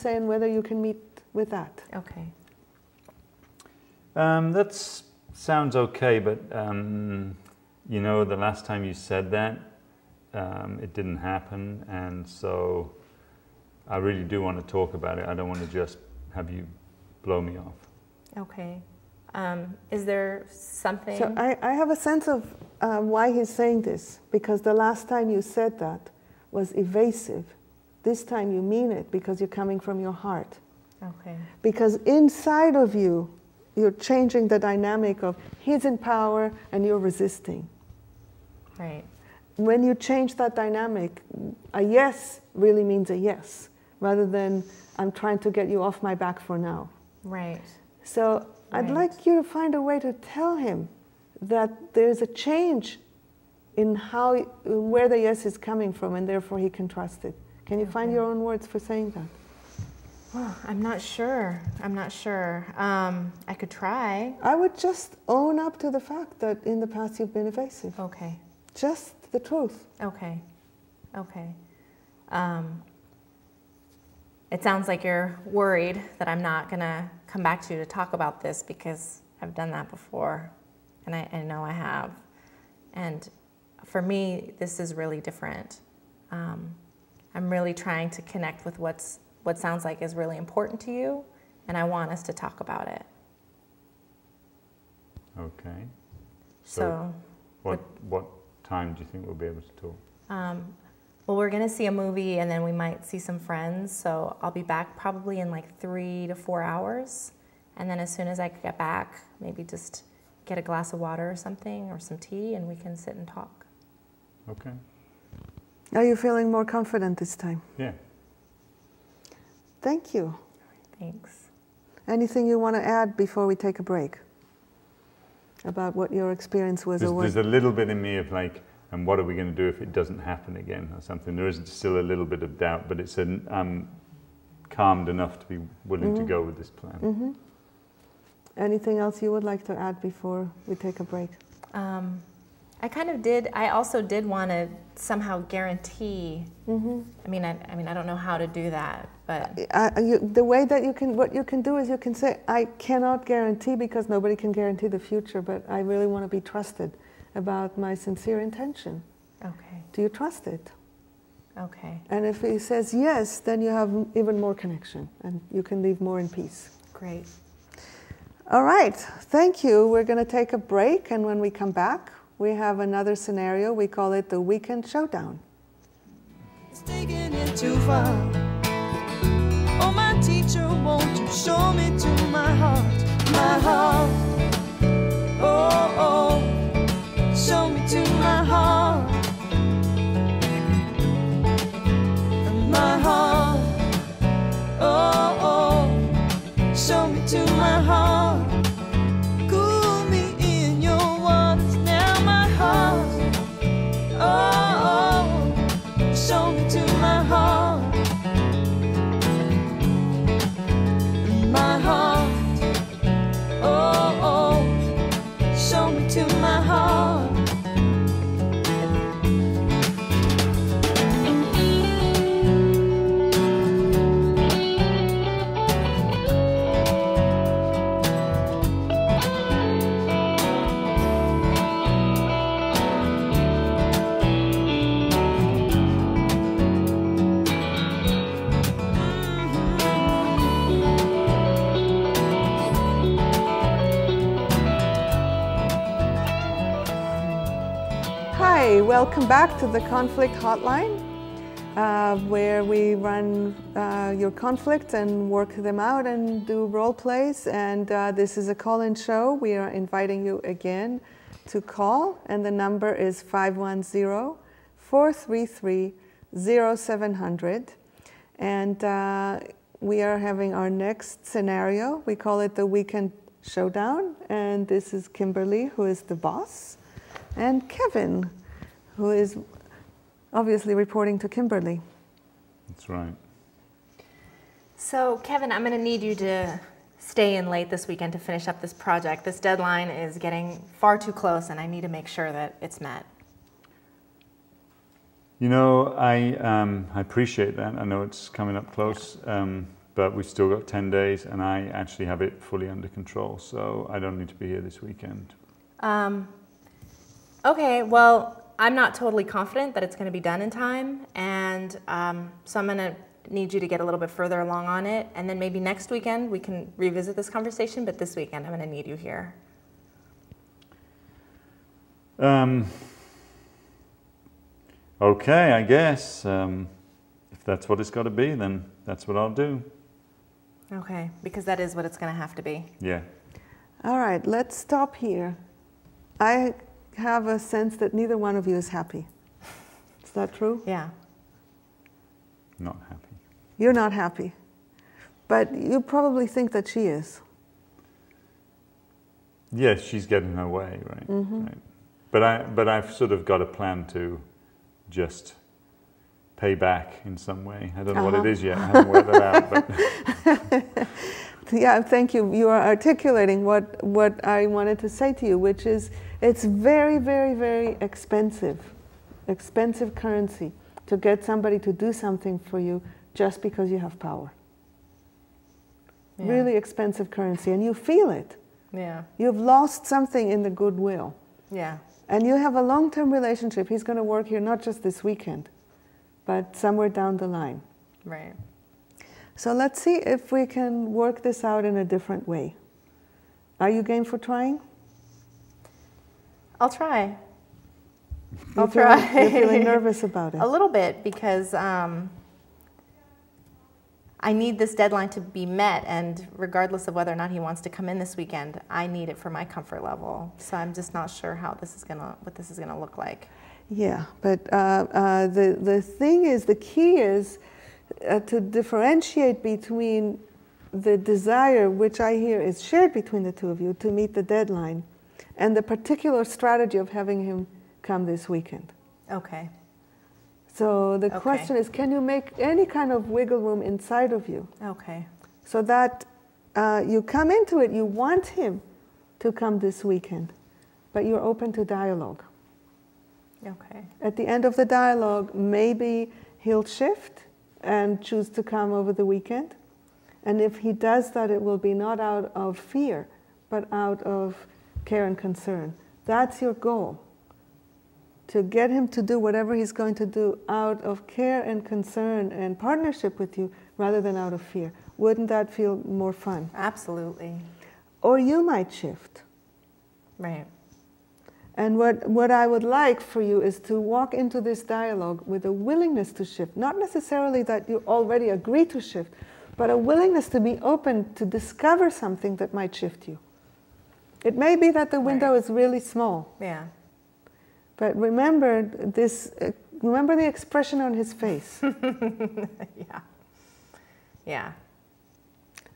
say and whether you can meet with that. Okay. That sounds okay, but you know, the last time you said that, it didn't happen, and so I really do want to talk about it. I don't want to just have you blow me off. Okay. Is there something? So I have a sense of why he's saying this, because the last time you said that was evasive. This time you mean it because you're coming from your heart. Okay. Because inside of you, you're changing the dynamic of he's in power and you're resisting. Right. When you change that dynamic, a yes really means a yes, rather than I'm trying to get you off my back for now. Right. So I'd like you to find a way to tell him that there's a change in where the yes is coming from, and therefore he can trust it. Can you find your own words for saying that? Well, I'm not sure. I'm not sure. I could try. I would just own up to the fact that in the past you've been evasive. Okay. Just the truth. Okay. Okay. It sounds like you're worried that I'm not going to come back to you to talk about this because I've done that before, and I know I have. And for me, this is really different. I'm really trying to connect with what sounds like is really important to you, and I want us to talk about it. Okay. So what time do you think we'll be able to talk? Well, we're going to see a movie, and then we might see some friends, so I'll be back probably in like 3 to 4 hours. And then as soon as I get back, maybe just get a glass of water or something, or some tea, and we can sit and talk. Okay. Are you feeling more confident this time? Yeah. Thank you. Thanks. Anything you want to add before we take a break? About what your experience was? There's a little bit in me of like, and what are we going to do if it doesn't happen again or something? There is still a little bit of doubt, but it's I'm calmed enough to be willing to go with this plan. Mm-hmm. Anything else you would like to add before we take a break? I also did want to somehow guarantee. Mm-hmm. I don't know how to do that, but the way that what you can do is you can say, I cannot guarantee because nobody can guarantee the future, but I really want to be trusted about my sincere intention. Okay. Do you trust it? Okay. And if he says yes, then you have even more connection and you can live more in peace. Great. All right, thank you. We're going to take a break, and when we come back, we have another scenario. We call it the Weekend Showdown. It's taking it too far. Oh, my teacher, won't you show me to my heart? My heart. Oh, oh. Show me to my heart. My heart. Oh, oh. Show me to my heart. Cool me in your waters now, my heart. Oh, oh. Show me to my heart. My heart. Oh, oh. Show me to my heart. Hi, welcome back to the Conflict Hotline, where we run your conflicts and work them out and do role plays. And this is a call-in show. We are inviting you again to call, and the number is 510-433-0700. And we are having our next scenario. We call it the Weekend Showdown. And this is Kimberly, who is the boss, and Kevin, who is obviously reporting to Kimberly. That's right. So, Kevin, I'm going to need you to stay in late this weekend to finish up this project. This deadline is getting far too close, and I need to make sure that it's met. You know, I appreciate that. I know it's coming up close, but we've still got 10 days, and I actually have it fully under control, so I don't need to be here this weekend. Okay, well, I'm not totally confident that it's going to be done in time, and so I'm going to need you to get a little bit further along on it, and then maybe next weekend we can revisit this conversation, but this weekend I'm going to need you here. Okay, I guess. If that's what it's got to be, then that's what I'll do. Okay, because that is what it's going to have to be. Yeah. All right, let's stop here. I have a sense that neither one of you is happy. Is that true? Yeah. Not happy. You're not happy. But you probably think that she is. Yes, she's getting her way, right? Mm-hmm. Right. But I've sort of got a plan to just pay back in some way. I don't know what it is yet. I haven't worked that out. But yeah, thank you. You are articulating what I wanted to say to you, which is it's very, very, very expensive currency to get somebody to do something for you just because you have power. Yeah. Really expensive currency, and you feel it. Yeah. You've lost something in the goodwill. Yeah. And you have a long-term relationship. He's going to work here not just this weekend, but somewhere down the line. Right. So let's see if we can work this out in a different way. Are you game for trying? I'll try. You're feeling nervous about it? A little bit, because I need this deadline to be met, and regardless of whether or not he wants to come in this weekend, I need it for my comfort level. So I'm just not sure how this is what this is gonna look like. Yeah, but the thing is, the key is to differentiate between the desire, which I hear is shared between the two of you, to meet the deadline, and the particular strategy of having him come this weekend. Okay. So the question is, can you make any kind of wiggle room inside of you? Okay. So that you come into it, you want him to come this weekend, but you're open to dialogue. Okay. At the end of the dialogue, maybe he'll shift and choose to come over the weekend. And if he does that, it will be not out of fear, but out of care and concern. That's your goal. To get him to do whatever he's going to do out of care and concern and partnership with you, rather than out of fear. Wouldn't that feel more fun? Absolutely. Or you might shift. Right. And what I would like for you is to walk into this dialogue with a willingness to shift. Not necessarily that you already agree to shift, but a willingness to be open to discover something that might shift you. It may be that the window is really small. Yeah. But remember this. Remember the expression on his face. Yeah. Yeah.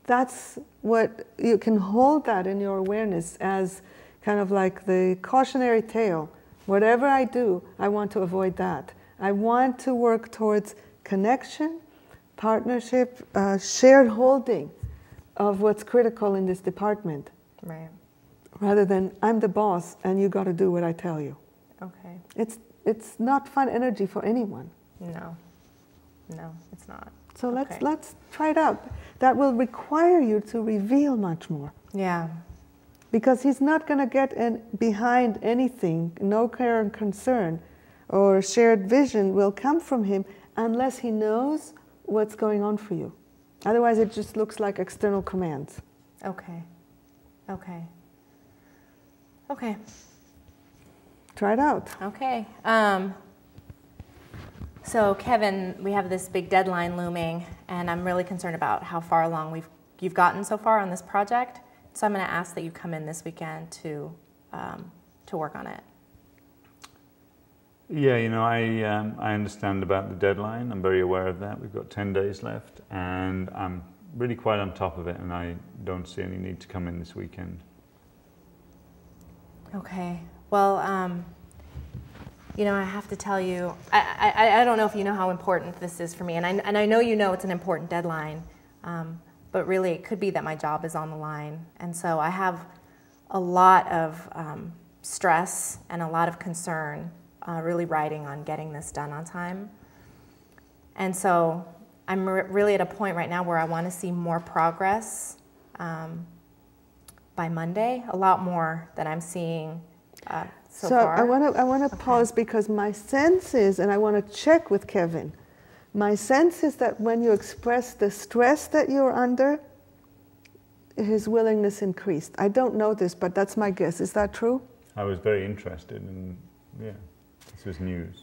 That's what you can hold that in your awareness as kind of like the cautionary tale. Whatever I do, I want to avoid that. I want to work towards connection, partnership, shared holding of what's critical in this department. Right. Rather than I'm the boss and you got to do what I tell you. Okay. It's not fun energy for anyone. No. No, it's not. So let's try it out. That will require you to reveal much more. Yeah. Because he's not going to get behind anything. No care and concern or shared vision will come from him unless he knows what's going on for you. Otherwise, it just looks like external commands. Okay. Okay. Okay. Try it out. Okay. So Kevin, we have this big deadline looming, and I'm really concerned about how far along you've gotten so far on this project. So I'm going to ask that you come in this weekend to work on it. Yeah, you know, I understand about the deadline. I'm very aware of that. We've got 10 days left, and I'm really quite on top of it, and I don't see any need to come in this weekend. Okay. Well, you know, I have to tell you, I don't know if you know how important this is for me, and I know you know it's an important deadline, but really it could be that my job is on the line, and so I have a lot of stress and a lot of concern really riding on getting this done on time. And so I'm really at a point right now where I want to see more progress by Monday, a lot more than I'm seeing so far. I want to pause because my sense is, and I want to check with Kevin, my sense is that when you express the stress that you're under, his willingness increased. I don't know this, but that's my guess. Is that true? I was very interested, and yeah, this was news.